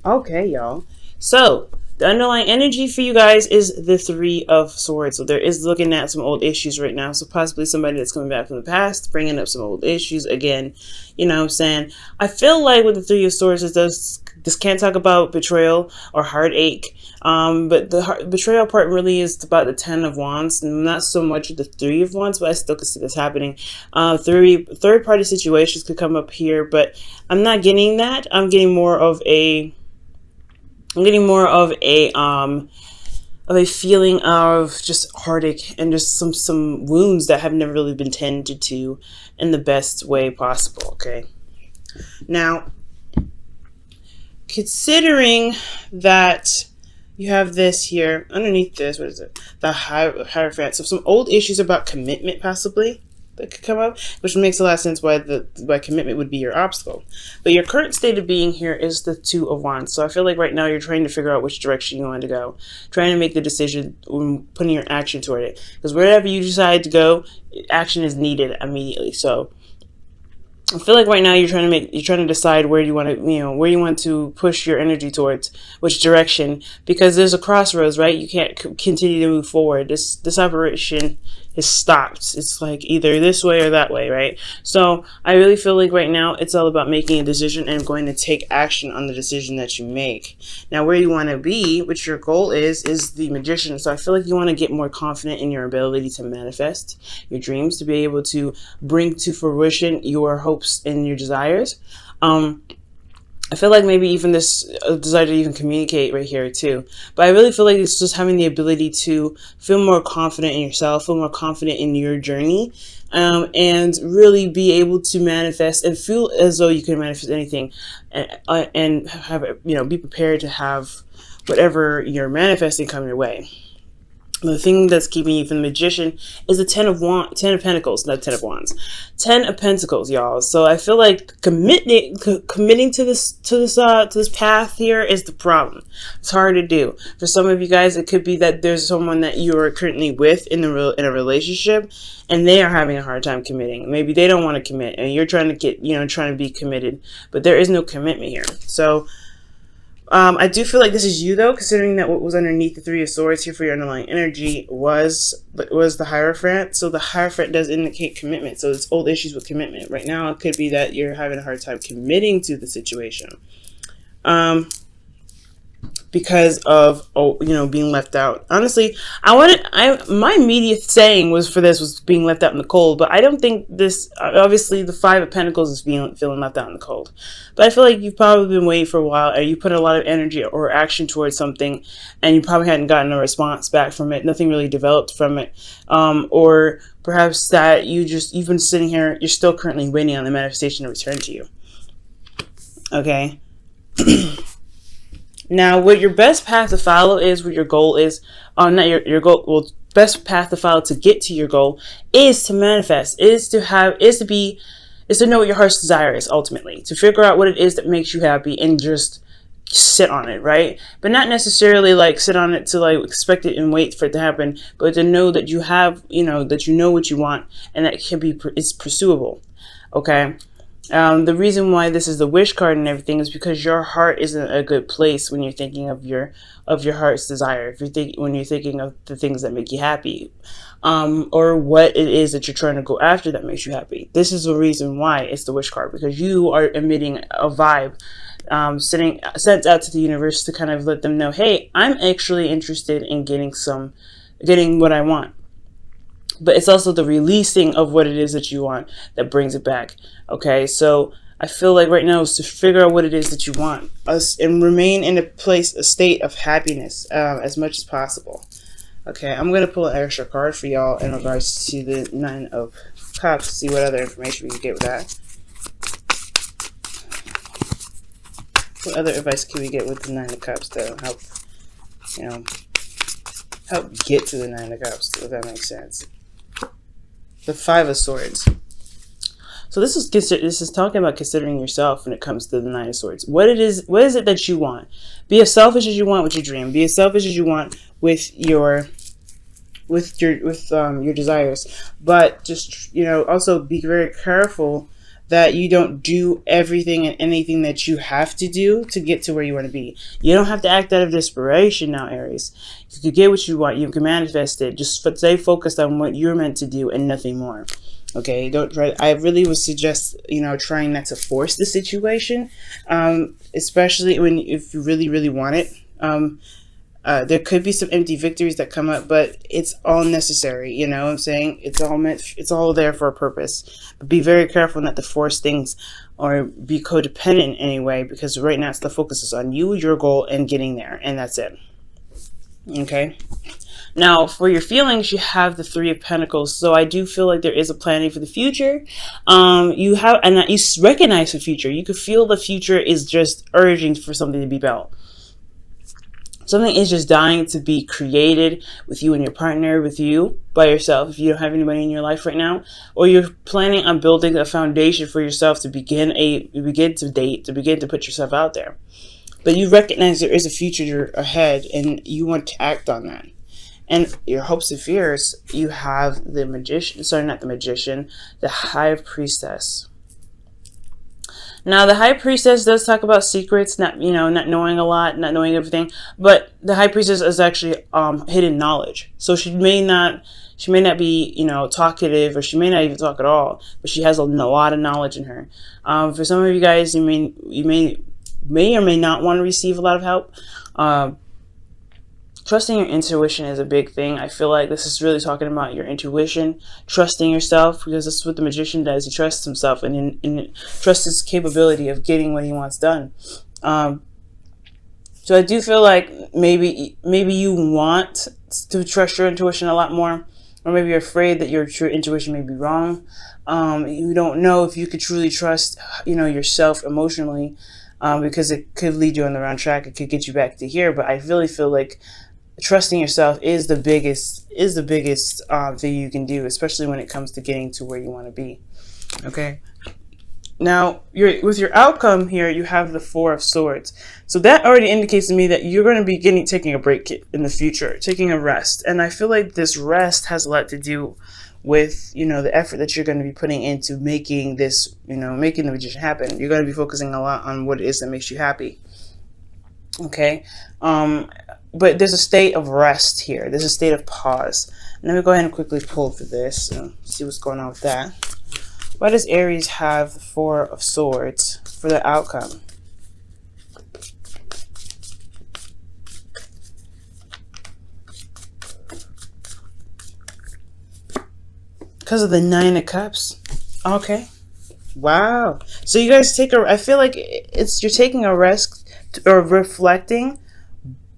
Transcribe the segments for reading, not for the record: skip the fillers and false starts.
Okay, y'all. So the underlying energy for you guys is the Three of Swords. So there is looking at some old issues right now. So possibly somebody that's coming back from the past, bringing up some old issues again. You know what I'm saying? I feel like with the Three of Swords, this can't talk about betrayal or heartache. But the betrayal part really is about the Ten of Wands, not so much the Three of Wands, but I still can see this happening. Third party situations could come up here, but I'm not getting that. I'm getting more of a feeling of just heartache and just some wounds that have never really been tended to in the best way possible. Okay. Now, considering that you have this here underneath this, what is it? The Hierophant. So some old issues about commitment possibly that could come up, which makes a lot of sense why commitment would be your obstacle. But your current state of being here is the Two of Wands. So I feel like right now you're trying to figure out which direction you want to go, trying to make the decision, putting your action toward it. Because wherever you decide to go, action is needed immediately. So I feel like right now you're trying to decide where you want to push your energy towards, which direction, because there's a crossroads, right? You can't continue to move forward. This operation is stopped. It's like either this way or that way, right? So I really feel like right now it's all about making a decision and going to take action on the decision that you make. Now, where you want to be, which your goal is the Magician. So I feel like you want to get more confident in your ability to manifest your dreams, to be able to bring to fruition your hopes and your desires. I feel like maybe even this desire to even communicate right here too. But I really feel like it's just having the ability to feel more confident in yourself, feel more confident in your journey, and really be able to manifest and feel as though you can manifest anything, and have be prepared to have whatever you're manifesting come your way. The thing that's keeping you from the Magician is the Ten of Pentacles, not Ten of Wands, Ten of Pentacles, y'all. So I feel like committing to this path here is the problem. It's hard to do. For some of you guys, it could be that there's someone that you are currently with in a relationship, and they are having a hard time committing. Maybe they don't want to commit, and you're trying to be committed, but there is no commitment here. So I do feel like this is you, though, considering that what was underneath the Three of Swords here for your underlying energy was the Hierophant. So the Hierophant does indicate commitment. So it's old issues with commitment. Right now, it could be that you're having a hard time committing to the situation. Because of being left out. Honestly, my immediate saying was being left out in the cold, but I don't think this, obviously the Five of Pentacles is feeling left out in the cold. But I feel like you've probably been waiting for a while, and you put a lot of energy or action towards something, and you probably hadn't gotten a response back from it. Nothing really developed from it. Or perhaps that you've been sitting here, you're still currently waiting on the manifestation to return to you. Okay. Now, what your best path to follow is, what your goal is, not your goal, well, best path to follow to get to your goal is to manifest, is to know what your heart's desire is, ultimately, to figure out what it is that makes you happy and just sit on it, right? But not necessarily like sit on it to like expect it and wait for it to happen, but to know that you have, that you know what you want and that it's pursuable, okay? The reason why this is the wish card and everything is because your heart isn't a good place when you're thinking of your heart's desire. When you're thinking of the things that make you happy, or what it is that you're trying to go after that makes you happy. This is the reason why it's the wish card, because you are emitting a vibe, sent out to the universe to kind of let them know, hey, I'm actually interested in getting what I want. But it's also the releasing of what it is that you want that brings it back. Okay, so I feel like right now is to figure out what it is that you want and remain in a state of happiness as much as possible. Okay, I'm going to pull an extra card for y'all in regards to the Nine of Cups, see what other information we can get with that. What other advice can we get with the Nine of Cups to help get to the Nine of Cups, if that makes sense? The Five of Swords. So this is talking about considering yourself when it comes to the Nine of Swords. What is it that you want? Be as selfish as you want with your dream. Be as selfish as you want with your desires. But just also be very careful that you don't do everything and anything that you have to do to get to where you want to be. You don't have to act out of desperation now, Aries. You can get what you want. You can manifest it. Just stay focused on what you're meant to do and nothing more. Okay, don't try. I really would suggest, trying not to force the situation, especially if you really, really want it. There could be some empty victories that come up, but it's all necessary. You know what I'm saying? It's all there for a purpose. But be very careful not to force things or be codependent in any way, because right now the focus is on you, your goal, and getting there, and that's it. Okay. Now, for your feelings, you have the Three of Pentacles. So I do feel like there is a planning for the future. You recognize the future. You could feel the future is just urging for something to be built. Something is just dying to be created with you and your partner, with you by yourself, if you don't have anybody in your life right now, or you're planning on building a foundation for yourself to begin to put yourself out there. But you recognize there is a future ahead, and you want to act on that. And your hopes and fears, you have the Magician, sorry, not the Magician, the High Priestess. Now, the High Priestess does talk about secrets, not knowing a lot, not knowing everything. But the High Priestess is actually hidden knowledge. So she may not be, talkative, or she may not even talk at all. But she has a lot of knowledge in her. For some of you guys, you may or may not want to receive a lot of help. Trusting your intuition is a big thing. I feel like this is really talking about your intuition, trusting yourself, because that's what the Magician does. He trusts himself and trusts his capability of getting what he wants done. So I do feel like maybe you want to trust your intuition a lot more, or maybe you're afraid that your true intuition may be wrong. You don't know if you could truly trust, yourself emotionally, because it could lead you on the wrong track. It could get you back to here. But I really feel like trusting yourself is the biggest thing you can do, especially when it comes to getting to where you want to be. Okay. Now, with your outcome here, you have the Four of Swords. So that already indicates to me that you're going to be taking a break in the future, taking a rest. And I feel like this rest has a lot to do with, the effort that you're going to be putting into making this, making the Magician happen. You're going to be focusing a lot on what it is that makes you happy. Okay. But there's a state of rest here. There's a state of pause. Let me go ahead and quickly pull for this and see what's going on with that. Why does Aries have the Four of Swords for the outcome? Because of the Nine of Cups. Okay. Wow. So you guys I feel like you're taking a rest or reflecting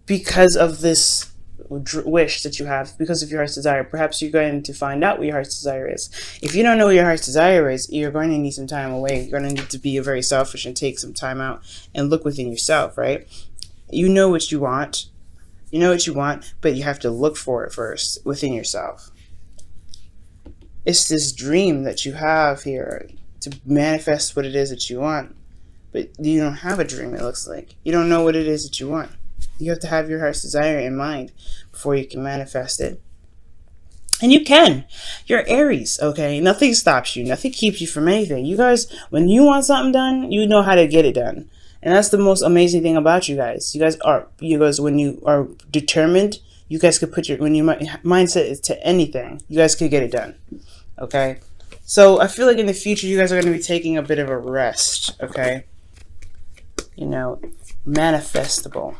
because of this wish that you have, because of your heart's desire. Perhaps you're going to find out what your heart's desire is. If you don't know what your heart's desire is, you're going to need some time away. You're going to need to be very selfish and take some time out and look within yourself, right? You know what you want. You know what you want, but you have to look for it first within yourself. It's this dream that you have here to manifest what it is that you want, but you don't have a dream, it looks like. You don't know what it is that you want. You have to have your heart's desire in mind before you can manifest it. And you can. You're Aries, okay? Nothing stops you. Nothing keeps you from anything. You guys, when you want something done, you know how to get it done. And that's the most amazing thing about you guys. You guys, when you are determined, you guys could put when your mindset is to anything, you guys could get it done. Okay? So I feel like in the future, you guys are going to be taking a bit of a rest, okay? Manifestable.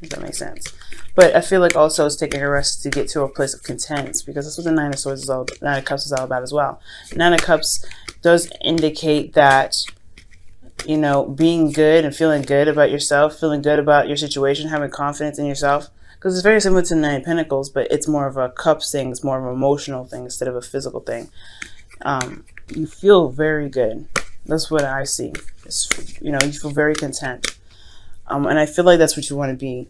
If that makes sense. But I feel like also it's taking a rest to get to a place of content, because that's what the Nine of Swords Nine of Cups is all about as well. Nine of Cups does indicate that, being good and feeling good about yourself, feeling good about your situation, having confidence in yourself. Because it's very similar to the Nine of Pentacles, but it's more of a cups thing. It's more of an emotional thing instead of a physical thing. You feel very good. That's what I see. You feel very content. And I feel like that's what you want to be.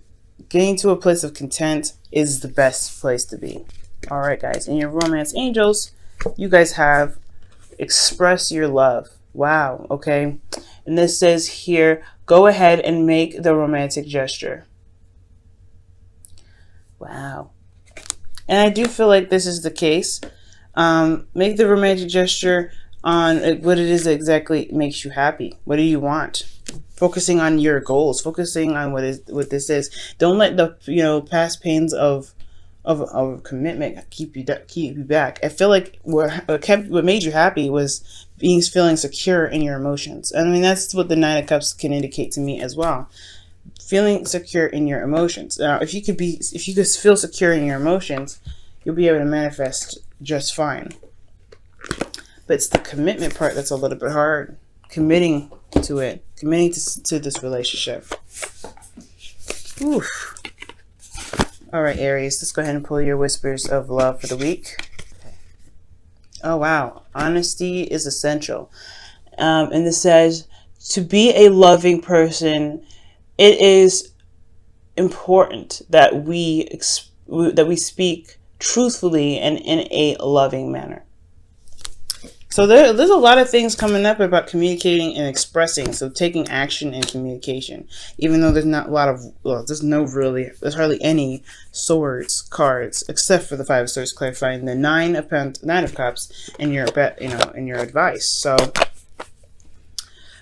Getting to a place of content is the best place to be. All right, guys. And your romance angels, you guys have express your love. Wow. Okay. And this says here, go ahead and make the romantic gesture. Wow. And I do feel like this is the case. Make the romantic gesture. on what it is that exactly makes you happy. What do you want? Focusing on your goals, focusing on what this is. Don't let the past pains of commitment keep you back. I feel like what made you happy was feeling secure in your emotions. I mean, that's what the Nine of Cups can indicate to me as well. Feeling secure in your emotions. Now, if you could feel secure in your emotions, you'll be able to manifest just fine. But it's the commitment part that's a little bit hard. Committing to it, committing to this relationship. Oof. All right, Aries, let's go ahead and pull your whispers of love for the week. Okay. Oh, wow. Honesty is essential. And this says, to be a loving person, it is important that we speak truthfully and in a loving manner. So there's a lot of things coming up about communicating and expressing. So taking action and communication, even though there's not a lot of, there's hardly any swords cards except for the Five of Swords clarifying the Nine of Cups in your in your advice. So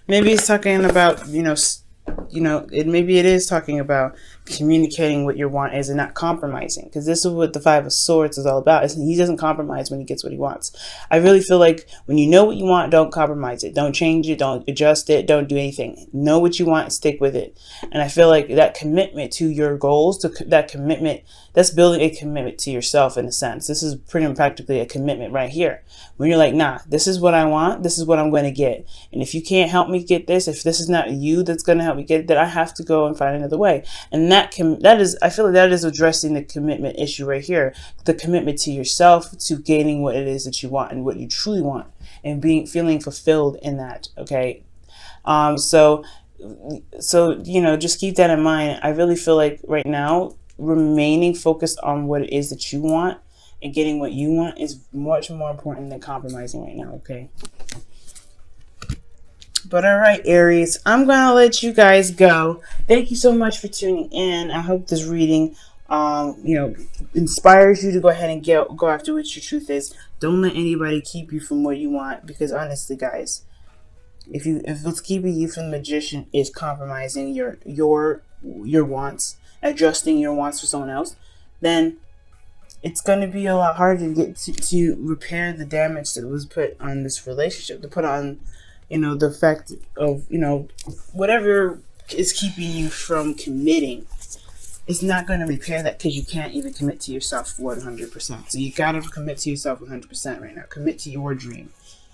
maybe it's talking about maybe it is talking about communicating what your want is and not compromising, because this is what the Five of Swords is all about. He doesn't compromise when he gets what he wants. I really feel like when you know what you want, don't compromise it, don't change it, don't adjust it, don't do anything. Know what you want and stick with it. And I feel like that commitment to your goals, that commitment, that's building a commitment to yourself in a sense. This is pretty much practically a commitment right here. When you're like, nah, this is what I want, this is what I'm going to get. And if you can't help me get this, if this is not you that's going to help me get it, then I have to go and find another way. And I feel like that is addressing the commitment issue right here. The commitment to yourself, to gaining what it is that you want and what you truly want, and feeling fulfilled in that. Okay. So just keep that in mind. I really feel like right now, remaining focused on what it is that you want and getting what you want is much more important than compromising right now. Okay. But all right, Aries, I'm going to let you guys go. Thank you so much for tuning in. I hope this reading, inspires you to go ahead and go after what your truth is. Don't let anybody keep you from what you want, because honestly, guys, if what's keeping you from the Magician is compromising your wants, adjusting your wants for someone else, then it's going to be a lot harder to get to repair the damage that was put on this relationship, to put on the fact of, whatever is keeping you from committing. It's not going to repair that, because you can't even commit to yourself 100%. So you got to commit to yourself 100% right now. Commit to your dream.